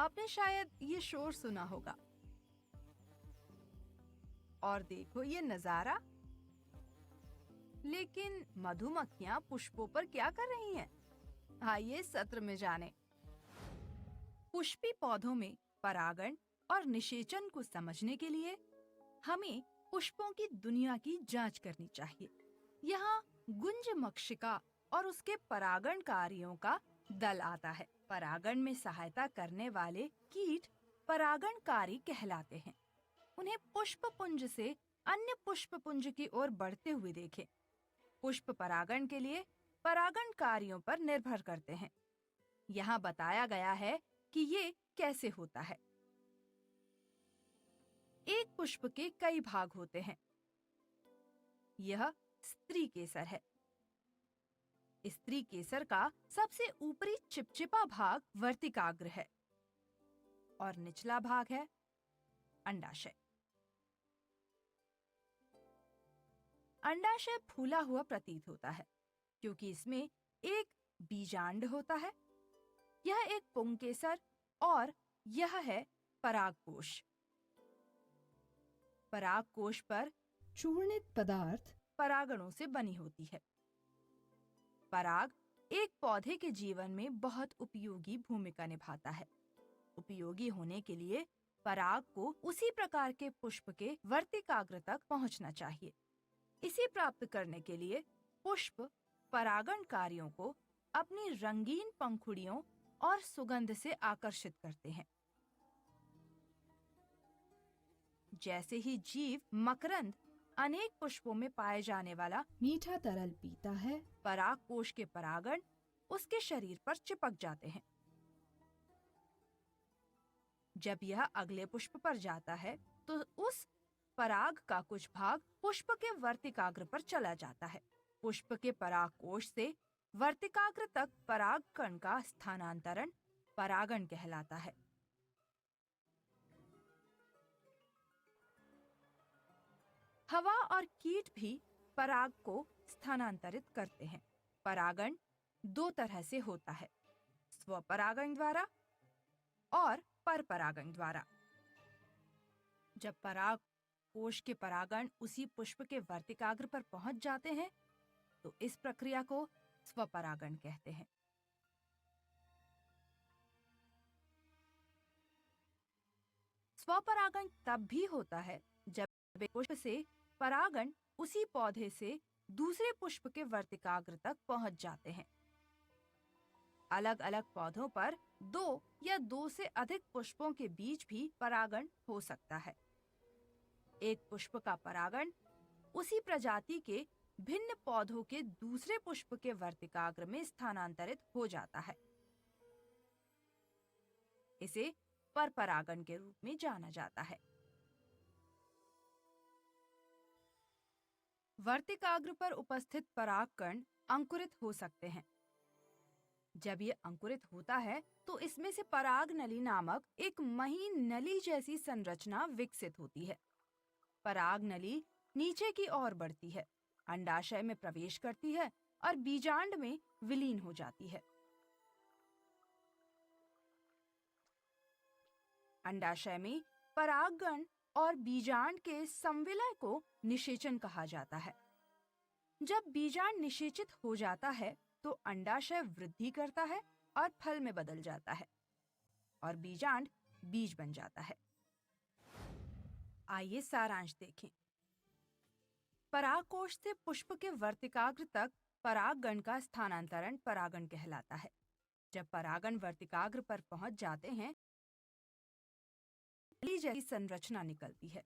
आपने शायद ये शोर सुना होगा। और देखो ये नजारा। लेकिन मधुमक्खियां पुष्पों पर क्या कर रही हैं? आइए सत्र में जाने। पुष्पी पौधों में परागण और निषेचन को समझने के लिए हमें पुष्पों की दुनिया की जांच करनी चाहिए। यहाँ गुंज मक्षिका और उसके परागणकारियों का दल आता है। परागण में सहायता करने वाले कीट परागणकारी कहलाते हैं। उन्हें पुष्प पुंज से अन्य पुष्प पुंज की ओर बढ़ते हुए देखें। पुष्प परागण के लिए परागणकारियों पर निर्भर करते हैं। यहाँ बताया गया है कि ये कैसे होता है। एक पुष्प के कई भाग होते हैं। यह स्त्री केसर है। स्त्री केसर का सबसे ऊपरी चिपचिपा भाग वर्तिकाग्र है और निचला भाग है अंडाशय। अंडाशय फूला हुआ प्रतीत होता है क्योंकि इसमें एक बीजांड होता है। यह एक पुंकेसर और यह है परागकोश। परागकोश पर चूर्णित पदार्थ परागणों से बनी होती है। पराग एक पौधे के जीवन में बहुत उपयोगी भूमिका निभाता है। उपयोगी होने के लिए पराग को उसी प्रकार के पुष्प के वर्तिकाग्र तक पहुंचना चाहिए। इसे प्राप्त करने के लिए पुष्प परागणकारियों को अपनी रंगीन पंखुड़ियों और सुगंध से आकर्षित करते हैं। जैसे ही जीव मकरंद अनेक पुष्पों में पाए जाने वाला मीठा तरल पीता है, परागकोश के परागण उसके शरीर पर चिपक जाते हैं। जब यह अगले पुष्प पर जाता है तो उस पराग का कुछ भाग पुष्प के वर्तिकाग्र पर चला जाता है। पुष्प के परागकोश से वर्तिकाग्र तक परागकण का स्थानांतरण परागण कहलाता है। हवा और कीट भी पराग को स्थानांतरित करते हैं। परागण दो तरह से होता है, स्वपरागण द्वारा और परपरागण द्वारा। जब पराग कोश के परागण उसी पुष्प के वर्तिकाग्र पर पहुंच जाते हैं तो इस प्रक्रिया को स्वपरागण कहते हैं। स्वपरागण तब भी होता है जब एक पुष्प से परागण उसी पौधे से दूसरे पुष्प के वर्तिकाग्र तक पहुंच जाते हैं। अलग अलग पौधों पर दो या दो से अधिक पुष्पों के बीच भी परागण हो सकता है। एक पुष्प का परागण उसी प्रजाति के भिन्न पौधों के दूसरे पुष्प के वर्तिकाग्र में स्थानांतरित हो जाता है। इसे परपरागण के रूप में जाना जाता है। वर्तिकाग्र पर उपस्थित परागकण अंकुरित हो सकते हैं। जब ये अंकुरित होता है तो इसमें से पराग नली नामक एक महीन नली जैसी संरचना विकसित होती है। पराग नली नीचे की ओर बढ़ती है, अंडाशय में प्रवेश करती है और बीजांड में विलीन हो जाती है। अंडाशय में परागगण और बीजांड के संविलय को निषेचन कहा जाता है। जब बीजांड निषेचित हो जाता है तो अंडाशय वृद्धि करता है और फल में बदल जाता है और बीजांड बीज बन जाता है। आइए सारांश देखें। परागकोश से पुष्प के वर्तिकाग्र तक परागगण का स्थानांतरण परागण कहलाता है। जब परागण वर्तिकाग्र पर पहुंच जाते हैं नली जैसी संरचना निकलती है।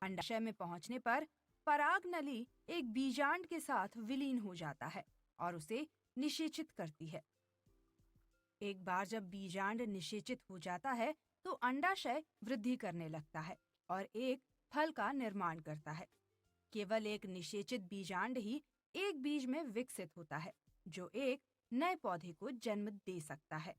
अंडाशय में पहुंचने पर पराग नली एक बीजांड के साथ विलीन हो जाता है और उसे निषेचित करती है। एक बार जब बीजांड निषेचित हो जाता है तो अंडाशय वृद्धि करने लगता है और एक फल का निर्माण करता है। केवल एक निषेचित बीजांड ही एक बीज में विकसित होता है जो एक नए पौधे को जन्म दे सकता है।